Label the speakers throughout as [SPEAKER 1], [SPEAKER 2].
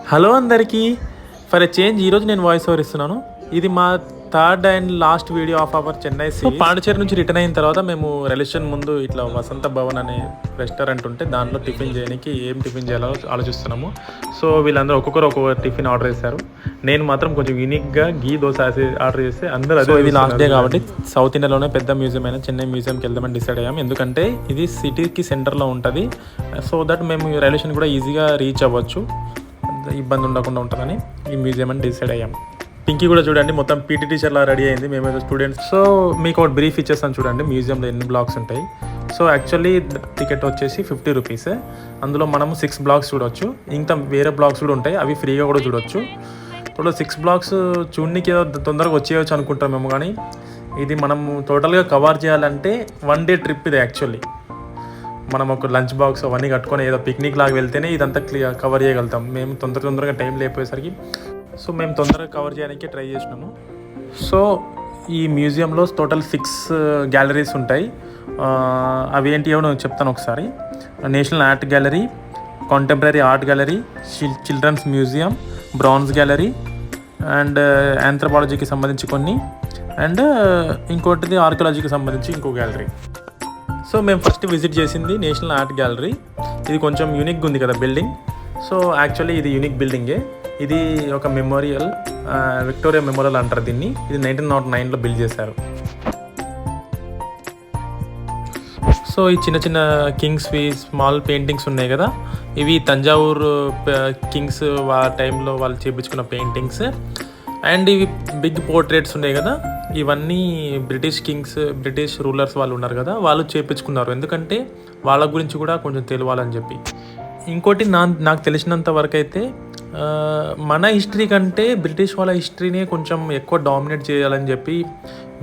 [SPEAKER 1] Hello అందరికీ. For a change ఈరోజు నేను వాయిస్ ఓవర్ ఇస్తున్నాను. ఇది మా third and last video of our Chennai series. Pondicherry నుంచి రిటర్న్ అయిన తర్వాత మేము రిలేషన్ ముందు ఇట్లా వసంత భవన్ అనే రెస్టారెంట్ ఉంటే దాంట్లో టిఫిన్ చేయడానికి ఏం టిఫిన్ చేయాలో ఆలోచిస్తున్నాము. సో వీళ్ళందరూ ఒక్కొక్క టిఫిన్ ఆర్డర్ చేశారు. నేను మాత్రం కొంచెం యూనిక్గా గీ దోశ ఆర్డర్ చేస్తే అందరూ అదే. ఇది లాస్ట్ డే కాబట్టి సౌత్ ఇండియాలోనే పెద్ద మ్యూజియం అయినా చెన్నై మ్యూజియంకి వెళ్దామని డిసైడ్ అయ్యాం. ఎందుకంటే ఇది సిటీకి సెంటర్లో ఉంటుంది. సో దట్ మేము రిలేషన్ కూడా ఈజీగా రీచ్ అవ్వచ్చు, ఇబ్బంది ఉండకుండా ఉంటుందని ఈ మ్యూజియం అని డిసైడ్ అయ్యాం. పింకీ కూడా చూడండి మొత్తం పీటీ టీచర్లా రెడీ అయింది. మేమేదో స్టూడెంట్స్. సో మీకు ఒక బ్రీఫ్ ఇచ్చేస్తాను చూడండి మ్యూజియంలో ఎన్ని బ్లాక్స్ ఉంటాయి. సో యాక్చువల్లీ టికెట్ వచ్చేసి 50 రూపీస్. అందులో మనము 6 బ్లాక్స్ చూడవచ్చు. ఇంకా వేరే బ్లాక్స్ కూడా ఉంటాయి, అవి ఫ్రీగా కూడా చూడవచ్చు. ఇప్పుడు 6 బ్లాక్స్ చూడడానికి ఏదో తొందరగా వచ్చేయచ్చు అనుకుంటాం మేము, కానీ ఇది మనము టోటల్గా కవర్ చేయాలంటే 1 డే ట్రిప్ ఇది. యాక్చువల్లీ మనం ఒక లంచ్ బాక్స్ అవన్నీ కట్టుకొని ఏదో పిక్నిక్ లాగా వెళ్తేనే ఇదంతా కవర్ చేయగలుగుతాం. మేము తొందరగా టైం లేకపోయేసరికి సో మేము తొందరగా కవర్ చేయడానికి ట్రై చేసినాము. సో ఈ మ్యూజియంలో టోటల్ 6 గ్యాలరీస్ ఉంటాయి. అవి ఏంటి ఏమో చెప్తాను ఒకసారి. National art gallery, contemporary art gallery, children's museum, bronze gallery and ఆంథ్రోపాలజీకి సంబంధించి కొన్ని, అండ్ ఇంకోటిది ఆర్కియాలజీకి సంబంధించి ఇంకో గ్యాలరీ. సో మేము ఫస్ట్ విజిట్ చేసింది నేషనల్ ఆర్ట్ గ్యాలరీ. ఇది కొంచెం యూనిక్గా ఉంది కదా బిల్డింగ్. సో యాక్చువల్లీ ఇది యూనిక్ బిల్డింగే. ఇది ఒక మెమోరియల్, విక్టోరియా మెమోరియల్ అంటారు దీన్ని. ఇది 1909లో బిల్డ్ చేశారు. సో ఈ చిన్న కింగ్స్వి స్మాల్ పెయింటింగ్స్ ఉన్నాయి కదా, ఇవి తంజావూరు కింగ్స్ టైంలో వాళ్ళు చేయించుకున్న పెయింటింగ్స్. అండ్ ఇవి బిగ్ పోర్ట్రేట్స్ ఉన్నాయి కదా, ఇవన్నీ బ్రిటిష్ రూలర్స్ వాళ్ళు ఉన్నారు కదా, వాళ్ళు చేయించుకున్నారు. ఎందుకంటే వాళ్ళ గురించి కూడా కొంచెం తెలియాలని చెప్పి. ఇంకోటి నాకు తెలిసినంత వరకు అయితే మన హిస్టరీ కంటే బ్రిటిష్ వాళ్ళ హిస్టరీనే కొంచెం ఎక్కువ డామినేట్ చేయాలని చెప్పి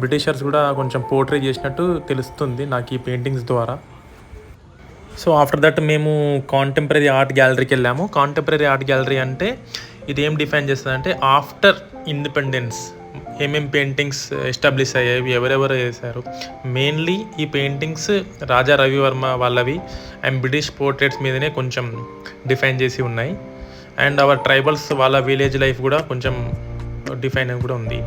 [SPEAKER 1] బ్రిటిషర్స్ కూడా కొంచెం పోర్ట్రే చేసినట్టు తెలుస్తుంది నాకు ఈ పెయింటింగ్స్ ద్వారా. సో ఆఫ్టర్ దట్ మేము కాంటెంపరీ ఆర్ట్ గ్యాలరీకి వెళ్ళాము. కాంటెంపరీ ఆర్ట్ గ్యాలరీ అంటే ఇది ఏం డిఫైన్ చేస్తుందంటే ఆఫ్టర్ ఇండిపెండెన్స్ ఏమేం పెయింటింగ్స్ ఎస్టాబ్లిష్ అయ్యాయి, ఎవరెవరు వేశారు. మెయిన్లీ ఈ పెయింటింగ్స్ రాజా రవివర్మ వాళ్ళవి అండ్ బ్రిటిష్ పోర్ట్రేట్స్ మీదనే కొంచెం డిఫైన్ చేసి ఉన్నాయి. అండ్ అవర్ ట్రైబల్స్ వాళ్ళ విలేజ్ లైఫ్ కూడా కొంచెం డిఫైన్ అని కూడా ఉంది.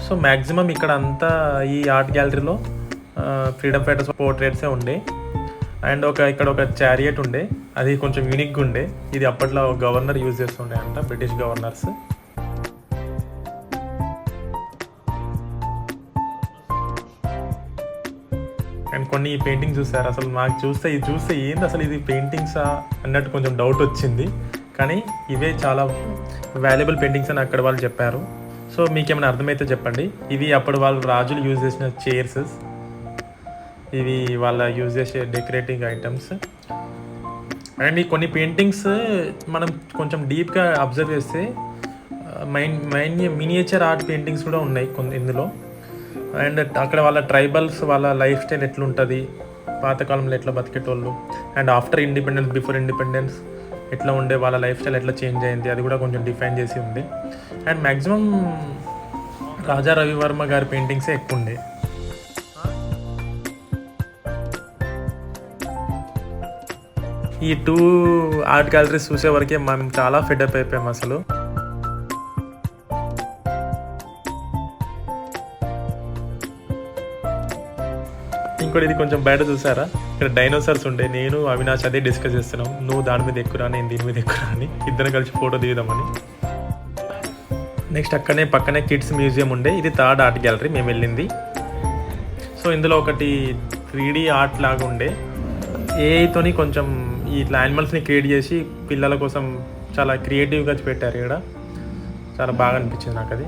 [SPEAKER 1] సో మ్యాక్సిమం ఇక్కడ అంతా ఈ ఆర్ట్ గ్యాలరీలో ఫ్రీడమ్ ఫైటర్స్ పోర్ట్రేట్సే ఉండే. అండ్ ఇక్కడ ఒక చారియట్ ఉండే, అది కొంచెం యూనిక్గా ఉండే. ఇది అప్పట్లో గవర్నర్ యూజ్ చేస్తుండే అంట, బ్రిటిష్ గవర్నర్స్. అండ్ కొన్ని ఈ పెయింటింగ్స్ చూసారు, అసలు నాకు ఇది చూస్తే ఏంది అసలు ఇది పెయింటింగ్సా అన్నట్టు కొంచెం డౌట్ వచ్చింది. కానీ ఇవే చాలా వాల్యుబుల్ పెయింటింగ్స్ అని అక్కడ వాళ్ళు చెప్పారు. సో మీకేమైనా అర్థమైతే చెప్పండి. ఇవి అప్పుడు వాళ్ళు రాజులు యూజ్ చేసిన చైర్స్, ఇవి వాళ్ళ యూజ్ చేసే డెకరేటింగ్ ఐటమ్స్. అండ్ ఈ కొన్ని పెయింటింగ్స్ మనం కొంచెం డీప్గా అబ్జర్వ్ చేస్తే మినియేచర్ ఆర్ట్ పెయింటింగ్స్ కూడా ఉన్నాయి కొన్ని ఇందులో. అండ్ అక్కడ వాళ్ళ ట్రైబల్స్ వాళ్ళ లైఫ్ స్టైల్ ఎట్లుంటుంది, పాతకాలంలో ఎట్లా బతికేటోళ్ళు, and after independence before independence ఎట్లా ఉండే, వాళ్ళ లైఫ్ స్టైల్ ఎట్లా చేంజ్ అయింది, అది కూడా కొంచెం డిఫైన్ చేసి ఉంది. అండ్ మ్యాక్సిమం రాజా రవివర్మ గారి పెయింటింగ్సే ఎక్కువ ఉండే. ఈ 2 ఆర్ట్ గ్యాలరీస్ చూసే వరకే మనం చాలా ఫెడప్ అయిపోయాం అసలు. ఇంకోటి ఇది కొంచెం బయట చూసారా, ఇక్కడ డైనోసార్స్ ఉండే. నేను అవినాష్ అదే డిస్కస్ చేస్తున్నాం, నువ్వు దాని మీద ఎక్కురా నేను దీని మీద ఎక్కురా అని, ఇద్దరం కలిసి ఫోటో దిగుదామని. నెక్స్ట్ పక్కనే కిడ్స్ మ్యూజియం ఉండే. ఇది 3rd ఆర్ట్ గ్యాలరీ మేము వెళ్ళింది. సో ఇందులో ఒకటి 3D ఆర్ట్ లాగా ఉండే. ఏఐతోని కొంచెం ఇట్లా యానిమల్స్ని క్రియేట్ చేసి పిల్లల కోసం చాలా క్రియేటివ్గా పెట్టారు. ఇక్కడ చాలా బాగా అనిపించింది నాకు అది.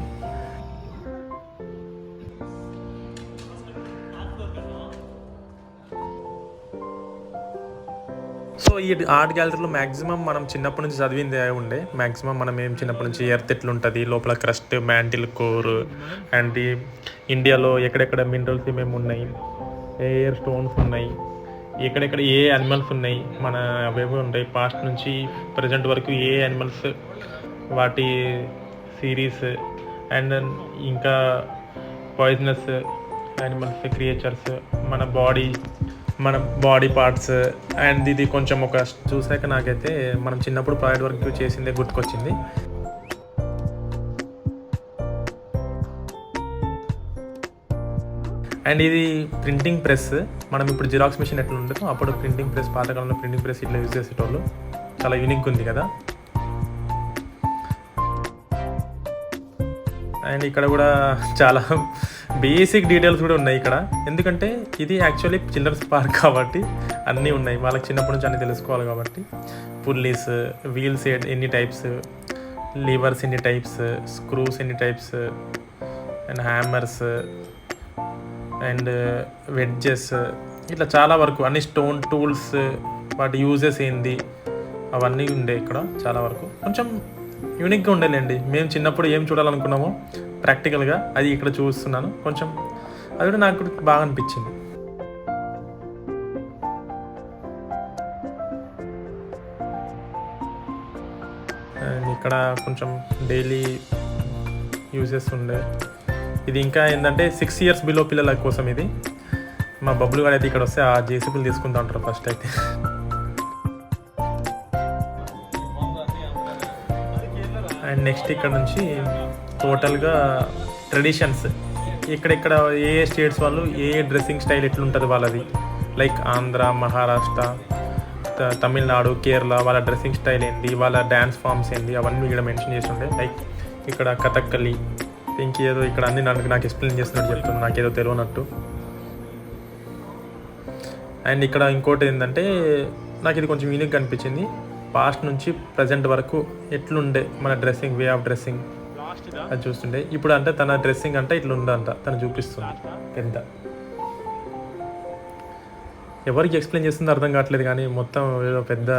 [SPEAKER 1] సో ఈ ఆర్ట్ గ్యాలరీలో మ్యాక్సిమం మనం చిన్నప్పటి నుంచి చదివింది ఉండే. మ్యాక్సిమం మనం చిన్నప్పటి నుంచి ఎర్త్ ఎట్లుంటుంది, లోపల క్రస్ట్, మ్యాంటిల్ కోర్, అండ్ ఇండియాలో ఎక్కడెక్కడ మినరల్స్ ఏమేమి ఉన్నాయి, ఎయిర్ స్టోన్స్ ఉన్నాయి, ఎక్కడెక్కడ ఏ యానిమల్స్ ఉన్నాయి, మన అవేవి ఉంటాయి పాస్ట్ నుంచి ప్రజెంట్ వరకు ఏ యానిమల్స్, వాటి సిరీస్, అండ్ ఇంకా పాయిజనస్ యానిమల్స్, క్రియేచర్స్, మన బాడీ, మన బాడీ పార్ట్స్. అండ్ ఇది కొంచెం ఒక చూసాక నాకైతే మనం చిన్నప్పుడు ప్రాజెక్ట్ వర్క్ చేసిందే గుర్తుకొచ్చింది. అండ్ ఇది ప్రింటింగ్ ప్రెస్. మనం ఇప్పుడు జిరాక్స్ మిషన్ ఎట్లా ఉండదు, అప్పుడు ప్రింటింగ్ ప్రెస్, పాతకాలంలో ప్రింటింగ్ ప్రెస్ ఇట్లా యూజ్ చేసేటోళ్ళు. చాలా యూనిక్గా ఉంది కదా. అండ్ ఇక్కడ కూడా చాలా బేసిక్ డీటెయిల్స్ కూడా ఉన్నాయి ఇక్కడ. ఎందుకంటే ఇది యాక్చువల్లీ చిల్డ్రన్స్ పార్క్ కాబట్టి అన్నీ ఉన్నాయి. వాళ్ళకి చిన్నప్పటి నుంచి అన్నీ తెలుసుకోవాలి కాబట్టి. పుల్లీస్, వీల్స్ ఎన్ని టైప్స్, లివర్స్ ఎన్ని టైప్స్, స్క్రూస్ ఎన్ని types, and hammers and wedges, ఇట్లా చాలా వరకు అన్ని స్టోన్ టూల్స్, వాటి యూజెస్ ఏంది అవన్నీ ఉండే ఇక్కడ చాలా వరకు. కొంచెం యూనిక్గా ఉండేలేండి. మేము చిన్నప్పుడు ఏం చూడాలనుకున్నామో ప్రాక్టికల్గా అది ఇక్కడ చూస్తున్నాను. కొంచెం అది కూడా నాకు బాగా అనిపించింది. ఇక్కడ కొంచెం డైలీ యూజెస్ ఉండే. ఇది ఇంకా ఏంటంటే 6 years బిలో పిల్లల కోసం ఇది. మా బబ్బులు గారు అయితే ఇక్కడ వస్తే ఆ జేసీబీలు తీసుకుంటూ ఉంటారు ఫస్ట్ అయితే. అండ్ నెక్స్ట్ ఇక్కడ నుంచి టోటల్గా ట్రెడిషన్స్. ఇక్కడెక్కడ ఏ స్టేట్స్ వాళ్ళు ఏ డ్రెస్సింగ్ స్టైల్ ఎట్లుంటుంది వాళ్ళది, లైక్ ఆంధ్ర, మహారాష్ట్ర, తమిళనాడు, కేరళ వాళ్ళ డ్రెస్సింగ్ స్టైల్ ఏంటి, వాళ్ళ డ్యాన్స్ ఫామ్స్ ఏంటి, అవన్నీ ఇక్కడ మెన్షన్ చేసి ఉంటాయి. లైక్ ఇక్కడ కథక్కలి, ఇంకేదో ఇక్కడ అన్ని నాకు ఎక్స్ప్లెయిన్ చేస్తున్నట్టు చెప్తుంది, నాకేదో తెలియనట్టు. అండ్ ఇక్కడ ఇంకోటి ఏంటంటే నాకు ఇది కొంచెం యూనిక్గా అనిపించింది. పాస్ట్ నుంచి ప్రజెంట్ వరకు ఎట్లుండే మన డ్రెస్సింగ్, వే ఆఫ్ డ్రెస్సింగ్ అది చూస్తుండే. ఇప్పుడు అంటే తన డ్రెస్సింగ్ అంటే ఇట్లా ఉందంట, తను చూపిస్తుంది పెద్ద. ఎవరికి ఎక్స్ప్లెయిన్ చేస్తుందో అర్థం కావట్లేదు, కానీ మొత్తం ఏదో పెద్ద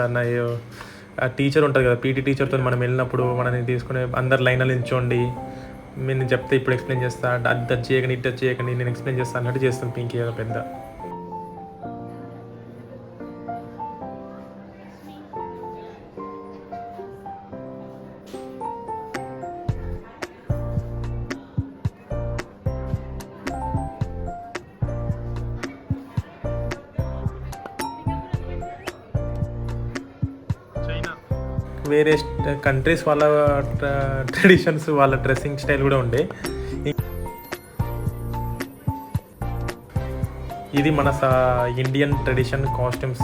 [SPEAKER 1] ఆ టీచర్ ఉంటుంది కదా, పీటీ టీచర్తో మనం వెళ్ళినప్పుడు మనని తీసుకుని అందరు లైన్లో నిల్చోండి, నేను చెప్తే ఇప్పుడు ఎక్స్ప్లెయిన్ చేస్తా, అది టచ్ చేయకండి, ఇటు టచ్ చేయకండి, నేను ఎక్స్ప్లెయిన్ చేస్తాను అన్నట్టు చేస్తాను పింకీ ఏదో పెద్ద. వేరే కంట్రీస్ వాళ్ళ ట్రెడిషన్స్, వాళ్ళ డ్రెస్సింగ్ స్టైల్ కూడా ఉండే. ఇది మన ఇండియన్ ట్రెడిషన్ కాస్ట్యూమ్స్.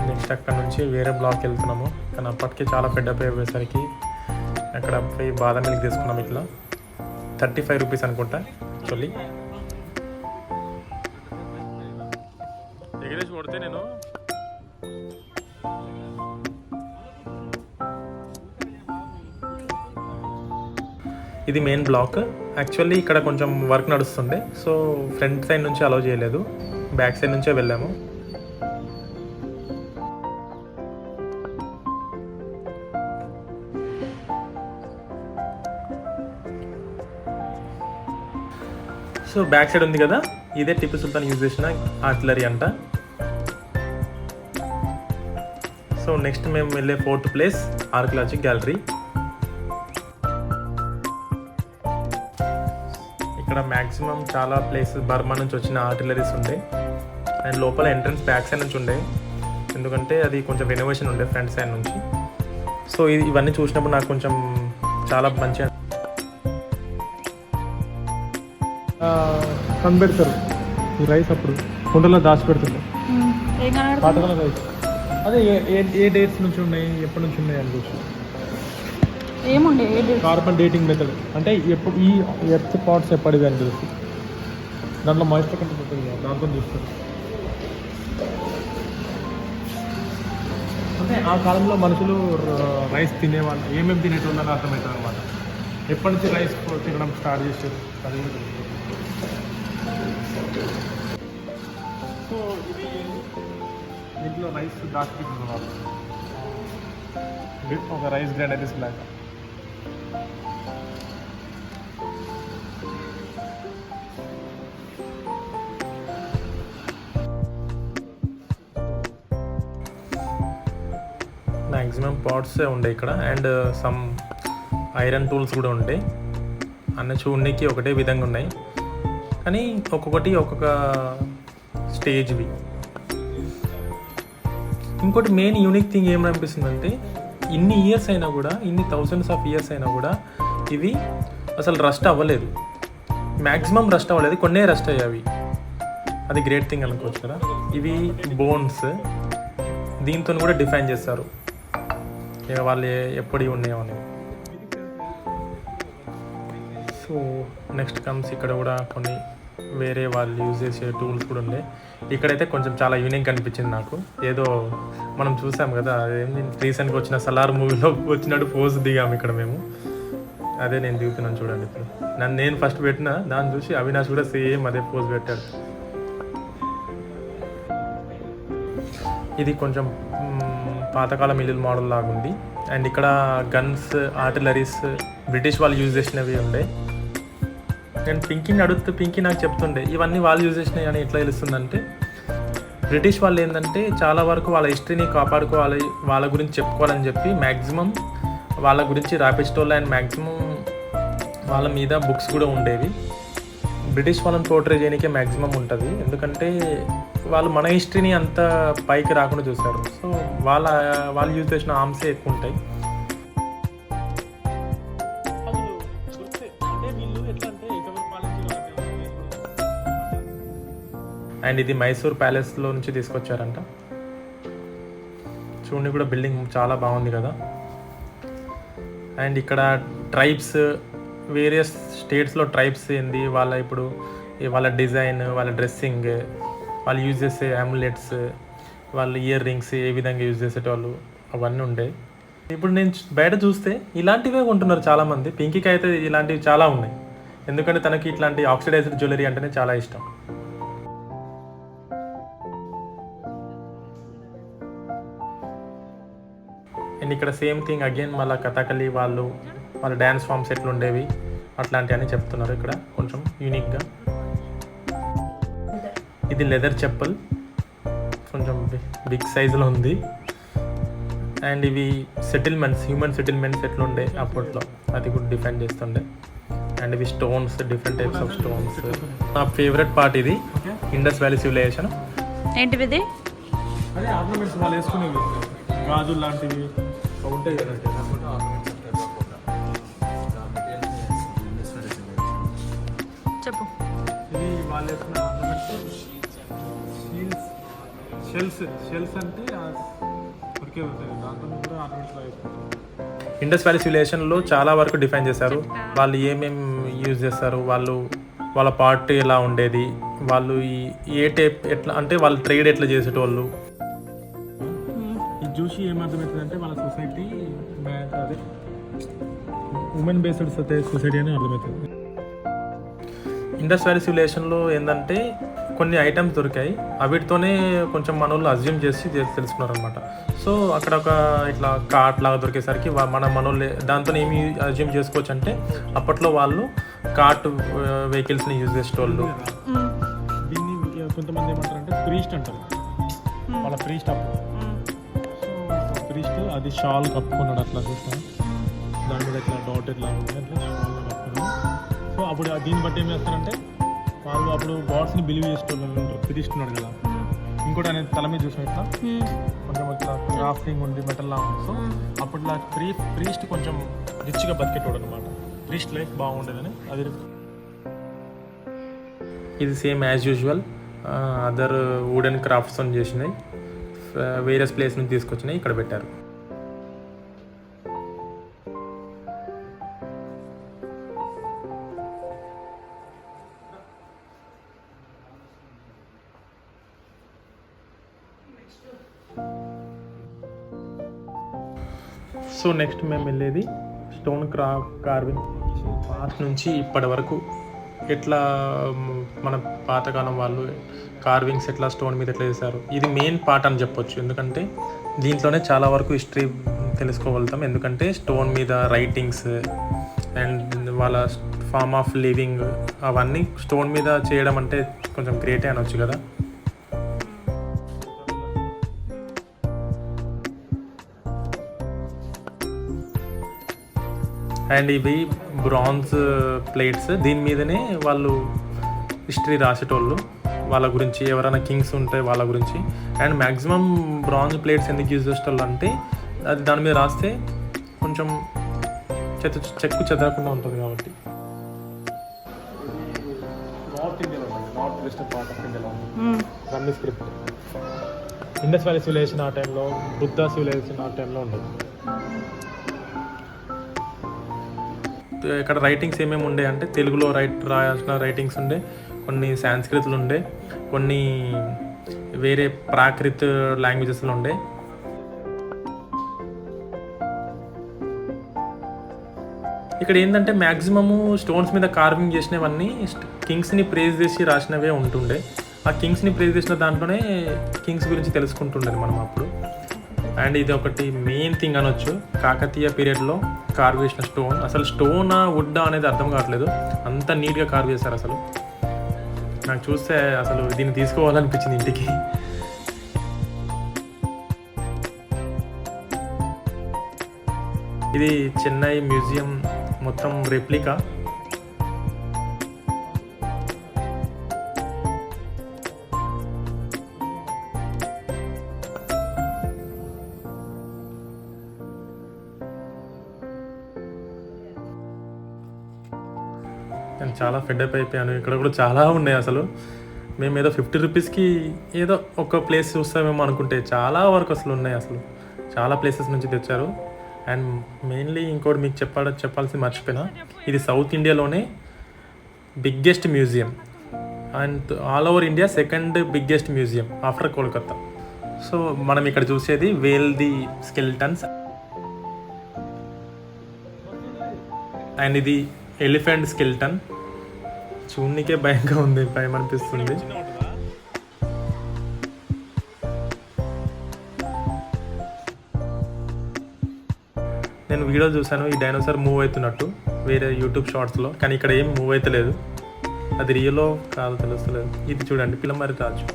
[SPEAKER 1] నెక్స్ట్ అక్కడ నుంచి వేరే బ్లాక్ వెళ్తున్నాము, కానీ అప్పటికే చాలా పెద్ద పోయేసరికి అక్కడ పోయి బాదం మిల్క్ తీసుకున్నాము. ఇట్లా 35 rupees అనుకుంటా యాక్చువల్లీ. ఎగిరేసి కొడితే నేను ఇది మెయిన్ బ్లాక్. యాక్చువల్లీ ఇక్కడ కొంచెం వర్క్ నడుస్తుండే, సో ఫ్రంట్ సైడ్ నుంచి అలౌ చేయలేదు, బ్యాక్ సైడ్ నుంచే వెళ్ళాము. సో బ్యాక్ సైడ్ ఉంది కదా, ఇదే టిప్పు సుల్తాన్ యూజ్ చేసిన ఆర్టిలరీ అంట. సో నెక్స్ట్ మేము వెళ్ళే 4th place ఆర్కియాలజీ గ్యాలరీ. ఇక్కడ మ్యాక్సిమం చాలా ప్లేసెస్ బర్మా నుంచి వచ్చిన ఆర్టిలరీస్ ఉండే. అండ్ లోపల ఎంట్రన్స్ బ్యాక్ సైడ్ నుంచి ఉండే, ఎందుకంటే అది కొంచెం రెనోవేషన్ ఉండే ఫ్రంట్ సైడ్ నుంచి. సో ఇవన్నీ చూసినప్పుడు నాకు కొంచెం చాలా మంచిగా కనిపెడతారు ఈ రైస్. అప్పుడు కుండలో దాచిపెడుతుంది పాతకాలం రైస్. అదే ఏ డేట్స్ నుంచి ఉన్నాయి, ఎప్పటి నుంచి ఉన్నాయి అనుకోవచ్చు.
[SPEAKER 2] ఏముండే
[SPEAKER 1] కార్బన్ డేటింగ్ మెథడ్ అంటే ఎప్పుడు ఈ ఎర్త్ పాట్స్ ఎప్పటివి అని తెలుసు. దాంట్లో మాయిస్చర్ కంటెంట్ ఉంటుంది, దాంతో చూస్తారు. అంటే ఆ కాలంలో మనుషులు రైస్ తినేవాళ్ళు, ఏమేమి తినేటోళ్ళు అని అర్థమవుతుంది అనమాట. ఎప్పటి నుంచి రైస్ తినడం స్టార్ట్ చేసేది అది కూడా తెలుస్తుంది. సో ఇది దీంట్లో రైస్ దాచిపెట్టుకున్నారు, ఒక రైస్ గ్రైండర్ తీసుకున్నాక. మ్యాక్సిమం పాట్సే ఉండే ఇక్కడ. అండ్ సమ్ ఐరన్ టూల్స్ కూడా ఉంటాయి. అన్న చూడడానికి ఒకటే విధంగా ఉన్నాయి. కానీ ఒక్కొక్కటి ఒక్కొక్క స్టేజ్వి. ఇంకోటి మెయిన్ యూనిక్ థింగ్ ఏమనిపిస్తుందంటే ఇన్ని ఇయర్స్ అయినా కూడా, ఇన్ని థౌజండ్స్ ఆఫ్ ఇయర్స్ అయినా కూడా ఇవి అసలు రస్ట్ అవ్వలేదు. మ్యాక్సిమం రస్ట్ అవ్వలేదు, కొన్నే రస్ట్ అయ్యావి. అది గ్రేట్ థింగ్ అనుకోవచ్చు కదా. ఇవి బోన్స్, దీంతో కూడా డిఫైన్ చేస్తారు ఇక వాళ్ళు ఎప్పటివి ఉన్నాయో అని. సో నెక్స్ట్ కమ్స్ ఇక్కడ కూడా కొన్ని వేరే వాళ్ళు యూజ్ చేసే టూల్స్ కూడా ఉండే. ఇక్కడైతే కొంచెం చాలా యూనిక్ అనిపించింది నాకు. ఏదో మనం చూసాం కదా, అదేంటి రీసెంట్గా వచ్చిన సలార్ మూవీలో వచ్చినట్టు పోజ్ దిగాము ఇక్కడ మేము. అదే నేను దిగుతున్నాను చూడండి. ఇప్పుడు నేను ఫస్ట్ పెట్టిన దాన్ని చూసి అవినాష్ కూడా సేమ్ అదే పోజ్ పెట్టాడు. ఇది కొంచెం పాతకాలం ఇల్లు మోడల్ లాగా ఉంది. అండ్ ఇక్కడ గన్స్, ఆర్టిలరీస్ బ్రిటిష్ వాళ్ళు యూజ్ చేసినవి ఉండే. నేను పింకీని అడుగుతూ పింకీ నాకు చెప్తుండే ఇవన్నీ వాళ్ళు యూజ్ చేసినవి అని ఎట్లా తెలుస్తుందంటే, బ్రిటిష్ వాళ్ళు ఏంటంటే చాలా వరకు వాళ్ళ హిస్టరీని కాపాడుకోవాలి, వాళ్ళ గురించి చెప్పుకోవాలని చెప్పి మ్యాక్సిమం వాళ్ళ గురించి రాపించటోళ్ళు. అండ్ మ్యాక్సిమం వాళ్ళ మీద బుక్స్ కూడా ఉండేవి. బ్రిటిష్ వాళ్ళని పోర్ట్రే చేయడానికే మ్యాక్సిమం ఉంటుంది, ఎందుకంటే వాళ్ళు మన హిస్టరీని అంత పైకి రాకుండా చూశారు. సో వాళ్ళు యూజ్ చేసిన ఆర్మ్సే ఎక్కువ ఉంటాయి. అండ్ ఇది మైసూర్ ప్యాలెస్లో నుంచి తీసుకొచ్చారంట. చూడండి కూడా బిల్డింగ్ చాలా బాగుంది కదా. అండ్ ఇక్కడ ట్రైబ్స్, వేరియస్ స్టేట్స్లో ట్రైబ్స్ ఏంది వాళ్ళ ఇప్పుడు వాళ్ళ డిజైన్, వాళ్ళ డ్రెస్సింగ్, వాళ్ళు యూజ్ చేసే అమ్యులెట్స్, వాళ్ళ ఇయర్ రింగ్స్ ఏ విధంగా యూజ్ చేసేటోళ్ళు అవన్నీ ఉండే. ఇప్పుడు నేను బయట చూస్తే ఇలాంటివే కొంటున్నారు చాలామంది. పింకీకి అయితే ఇలాంటివి చాలా ఉన్నాయి, ఎందుకంటే తనకి ఇట్లాంటి ఆక్సిడైజ్డ్ జ్యువెలరీ అంటేనే చాలా ఇష్టం. అండ్ ఇక్కడ సేమ్ థింగ్ అగైన్ మళ్ళీ కథకళి వాళ్ళ డ్యాన్స్ ఫామ్స్ ఎట్లా ఉండేవి అట్లాంటివి అని చెప్తున్నారు ఇక్కడ కొంచెం యూనిక్గా. ఇది లెదర్ చెప్పుల్, కొంచెం బిగ్ సైజులో ఉంది. అండ్ ఇవి సెటిల్మెంట్స్, హ్యూమన్ సెటిల్మెంట్స్ ఎట్లుండే అప్పట్లో అది కూడా డిఫైన్ చేస్తుండే. అండ్ ఇవి stones, different types of stones. నా ఫేవరెట్ పార్ట్ ఇది ఇండస్ వ్యాలీ సివిలైజేషన్.
[SPEAKER 2] ఏంటివి ఇది?
[SPEAKER 1] అదే ఆర్నమెంట్స్ వాళ్ళు వేసుకునేవి, గాజులు లాంటివి ఉంటాయి కదా.
[SPEAKER 2] చెప్పు.
[SPEAKER 1] ఇది వాళ్ళు వేసుకున్న ఆర్నమెంట్స్, షెల్స్ అంటే ఉరికే ఉంటాయి, దాంట్లో కూడా ఆర్నమెంట్స్ వేసుకుంటారు. ఇండస్ వ్యాలీ సివిలైజేషన్లో చాలా వరకు డిఫైన్ చేశారు. వాళ్ళు ఏమేమి యూజ్ చేస్తారు, వాళ్ళ పార్ట్ ఎలా ఉండేది, వాళ్ళు ఏ టైప్ ఎట్లా అంటే వాళ్ళు ట్రేడ్ ఎట్లా చేసేటోళ్ళు. ఇది చూసి ఏమర్థమవుతుందంటే వాళ్ళ సొసైటీ అదే ఉమెన్ బేస్డ్ సొసైటీ అని అర్థమవుతుంది. ఇండస్ వ్యాలీ సివిలైజేషన్లో ఏంటంటే కొన్ని ఐటమ్స్ దొరికాయి, వీటితోనే కొంచెం మనోళ్ళు అజ్యూమ్ చేసి తెలుసుకున్నారు అనమాట. సో అక్కడ ఒక ఇట్లా కార్ట్ లాగా దొరికేసరికి మనోళ్ళు దాంతో ఏమి అజ్యూమ్ చేసుకోవచ్చు అంటే అప్పట్లో వాళ్ళు కార్ట్ వెహికల్స్ని యూజ్ చేసేటోళ్ళు. దీన్ని కొంతమంది ఏమంటారంటే ప్రీస్ట్ అంటారు, వాళ్ళ ప్రీస్ట్ అప్పుడు. సో ప్రీస్ట్ అది షాల్ కప్పుకున్నాడు అట్లా చూస్తాను, దాని మీద ఇట్లా డాట్ ఇట్లా ఉంది, అట్లా షాల్ కప్పుకున్నాడు. సో అప్పుడు దీన్ని బట్టి ఏం చేస్తారంటే వాళ్ళు అప్పుడు గాడ్స్ని బిలీవ్ చేసేటోళ్ళు ప్రీస్ట్ ఉన్నాడు కదా. ఇంకోటి అనేది తల మీద చూసిన ఇట్లా కొంచెం ఇట్లా క్రాఫ్టింగ్ ఉంది, మెటల్ లా ఉంది. సో అప్పట్లో ప్రీస్ట్ కొంచెం రిచ్గా బతికేటోడు అనమాట, ప్రీస్ట్ లైఫ్ బాగుండేదని. అది ఇది same as usual other wooden crafts అని చేసినాయి, వేరియస్ ప్లేస్ నుంచి తీసుకొచ్చినాయి, ఇక్కడ పెట్టారు. సో నెక్స్ట్ మేము వెళ్ళేది స్టోన్ కార్వింగ్. పాస్ట్ నుంచి ఇప్పటి వరకు ఎట్లా మన పాతకాలం వాళ్ళు కార్వింగ్స్ ఎట్లా స్టోన్ మీద ఎట్లా చేశారు, ఇది మెయిన్ పార్ట్ అని చెప్పొచ్చు. ఎందుకంటే దీంట్లోనే చాలా వరకు హిస్టరీ తెలుసుకోగలుగుతాం. ఎందుకంటే స్టోన్ మీద రైటింగ్స్ అండ్ వాళ్ళ ఫార్మ్ ఆఫ్ లివింగ్ అవన్నీ స్టోన్ మీద చేయడం అంటే కొంచెం గ్రేటే అనొచ్చు కదా. అండ్ ఇవి బ్రాంజ్ ప్లేట్స్, దీని మీదనే వాళ్ళు హిస్టరీ రాసేటోళ్ళు వాళ్ళ గురించి, ఎవరైనా కింగ్స్ ఉంటే వాళ్ళ గురించి. అండ్ మ్యాక్సిమం బ్రాంజ్ ప్లేట్స్ ఎందుకు యూజ్ చేసేటోళ్ళు అంటే అది దాని మీద రాస్తే కొంచెం చెక్కు చెదరకుండా ఉంటుంది కాబట్టి. నార్త్ ఇండియాలో ఉంటుంది, నార్త్ వెస్టర్న్ పార్ట్ ఆఫ్ ఇండియాలో రమ్మి స్క్రిప్ట్. ఇండస్ వ్యాలీ సివిలైజేషన్ ఆ టైంలో, బుద్ధ సివిలైజేషన్ ఆ టైంలో ఉండదు. ఇక్కడ రైటింగ్స్ ఏమేమి ఉండే అంటే తెలుగులో రాయాల్సిన రైటింగ్స్ ఉండే, కొన్ని సాంస్క్రిట్లు ఉండే, కొన్ని వేరే ప్రాకృత్ లాంగ్వేజెస్లో ఉండే. ఇక్కడ ఏంటంటే మ్యాక్సిమము స్టోన్స్ మీద కార్వింగ్ చేసినవన్నీ కింగ్స్ని ప్రేజ్ చేసి రాసినవే ఉంటుండే. ఆ కింగ్స్ని ప్రేజ్ చేసిన దాంట్లోనే కింగ్స్ గురించి తెలుసుకుంటుండేది మనం అప్పుడు. అండ్ ఇది ఒకటి మెయిన్ థింగ్ అనొచ్చు, కాకతీయ పీరియడ్లో కార్వ్ చేసిన స్టోన్. అసలు స్టోనా వుడ్డా అనేది అర్థం కావట్లేదు, అంత నీట్గా కార్వ్ చేశారు. అసలు నాకు చూస్తే అసలు దీన్ని తీసుకోవాలనిపించింది ఇంటికి. ఇది చెన్నై మ్యూజియం మొత్తం రెప్లికా. నేను చాలా ఫెడ్అప్ అయిపోయాను. ఇక్కడ కూడా చాలా ఉన్నాయి. అసలు మేము ఏదో 50 రూపీస్కి ఏదో ఒక ప్లేస్ చూస్తామేమో అనుకుంటే చాలా వరకు అసలు ఉన్నాయి. అసలు చాలా ప్లేసెస్ నుంచి తెచ్చారు. అండ్ మెయిన్లీ ఇంకోటి మీకు చెప్పాల్సి మర్చిపోయినా, ఇది సౌత్ ఇండియాలోనే biggest museum and all over India second biggest museum after Kolkata. So మనం ఇక్కడ చూసేది వేల్ది స్కెల్టన్స్. అండ్ ఇది ఎలిఫెంట్ స్కెల్టన్. చూడనికే భయంగా ఉంది, భయం అనిపిస్తుంది. నేను వీడియో చూశాను ఈ డైనోసార్ మూవ్ అవుతున్నట్టు వేరే యూట్యూబ్ షార్ట్స్లో, కానీ ఇక్కడ ఏం మూవ్ అవుతలేదు. అది రియలో కాదు తెలుస్తలేదు. ఇది చూడండి, పిల్లమరి రాజు.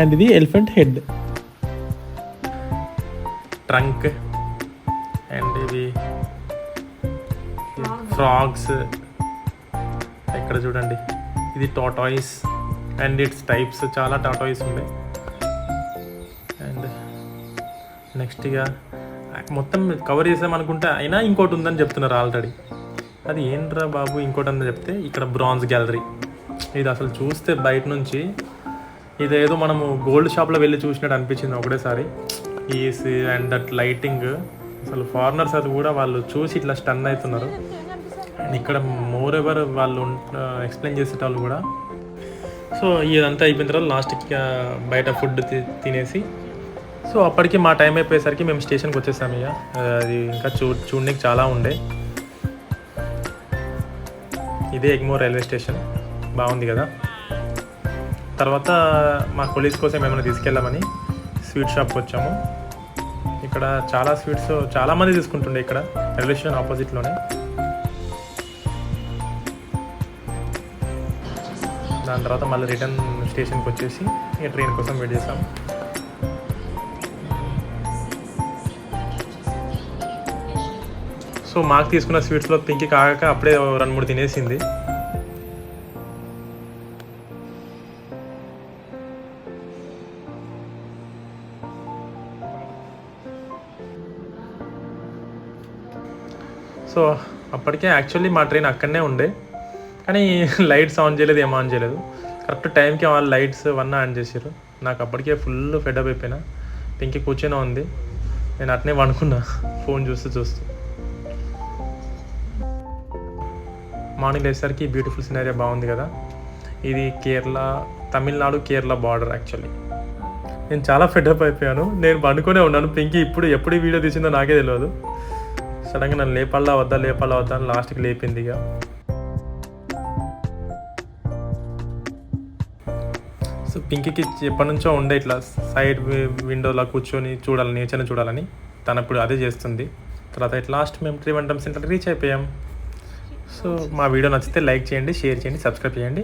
[SPEAKER 1] అండ్ ఇది ఎలిఫెంట్ హెడ్, ట్రంక్. అండ్ ఇవి ఫ్రాగ్స్. ఇక్కడ చూడండి, ఇది టాటాయిస్ అండ్ ఇట్స్ టైప్స్, చాలా టాటాయిస్ ఉన్నాయి. అండ్ నెక్స్ట్ ఇక మొత్తం కవర్ చేసామనుకుంటే అయినా ఇంకోటి ఉందని చెప్తున్నారు ఆల్రెడీ. అది ఏంట్రా బాబు ఇంకోటి అని చెప్తే, ఇక్కడ బ్రాంజ్ గ్యాలరీ. ఇది అసలు చూస్తే బయట నుంచి ఇదేదో మనము గోల్డ్ షాప్లో వెళ్ళి చూసినట్టు అనిపించింది ఒకటేసారి. ఈస్ అండ్ దట్ లైటింగ్, అసలు ఫారినర్స్ అది కూడా వాళ్ళు చూసి ఇట్లా స్టన్ అవుతున్నారు. అండ్ ఇక్కడ మోర్ ఎవర్ వాళ్ళు ఎక్స్ప్లెయిన్ చేసేటోళ్ళు కూడా. సో ఇదంతా అయిపోయిన తర్వాత లాస్ట్కి బయట ఫుడ్ తినేసి, సో అప్పటికి మా టైం అయిపోయేసరికి మేము స్టేషన్కి వచ్చేసాము. ఇక అది ఇంకా చూడడానికి చాలా ఉండే. ఇదే ఎగ్మోర్ రైల్వే స్టేషన్, బాగుంది కదా. తర్వాత మా కొలీగ్స్ కోసం ఏమైనా తీసుకెళ్ళామని స్వీట్ షాప్కి వచ్చాము. ఇక్కడ చాలా స్వీట్స్ చాలామంది తీసుకుంటుండే ఇక్కడ రైల్వే స్టేషన్ ఆపోజిట్లోనే. దాని తర్వాత మళ్ళీ రిటర్న్ స్టేషన్కి వచ్చేసి ఇక ట్రైన్ కోసం వెయిట్ చేసాము. సో మాకు తీసుకున్న స్వీట్స్లో పింకి కాక అప్పుడే 2-3 తినేసింది. సో అప్పటికే యాక్చువల్లీ మా ట్రైన్ అక్కడనే ఉండే, కానీ లైట్స్ ఆన్ చేయలేదు, ఏం ఆన్ చేయలేదు. కరెక్ట్ టైంకి వాళ్ళు లైట్స్ అవన్నీ ఆన్ చేసారు. నాకు అప్పటికే ఫుల్ ఫెడప్ అయిపోయినా. పింకి కూర్చొని ఉంది, నేను అట్నే వండుకున్నా ఫోన్ చూస్తూ. మార్నింగ్ లేసరికి బ్యూటిఫుల్ సినారియా బాగుంది కదా. ఇది తమిళనాడు కేరళ బార్డర్. యాక్చువల్లీ నేను చాలా ఫెడప్ అయిపోయాను. నేను వండుకొనే ఉన్నాను. పింకి ఎప్పుడు వీడియో తీసిందో నాకే తెలియదు. సడన్గా నన్ను లేపాలా వద్దా అని లాస్ట్కి లేపింది. ఇక సో పింకీకి ఎప్పటి నుంచో ఉండే ఇట్లా సైడ్ విండోలో కూర్చొని చూడాలని, నేచర్ని చూడాలని. తను ఇప్పుడు అదే చేస్తుంది. తర్వాత లాస్ట్ మేము త్రివండ్రం సెంటర్ రీచ్ అయిపోయాం. సో మా వీడియో నచ్చితే లైక్ చేయండి, షేర్ చేయండి, సబ్స్క్రైబ్ చేయండి.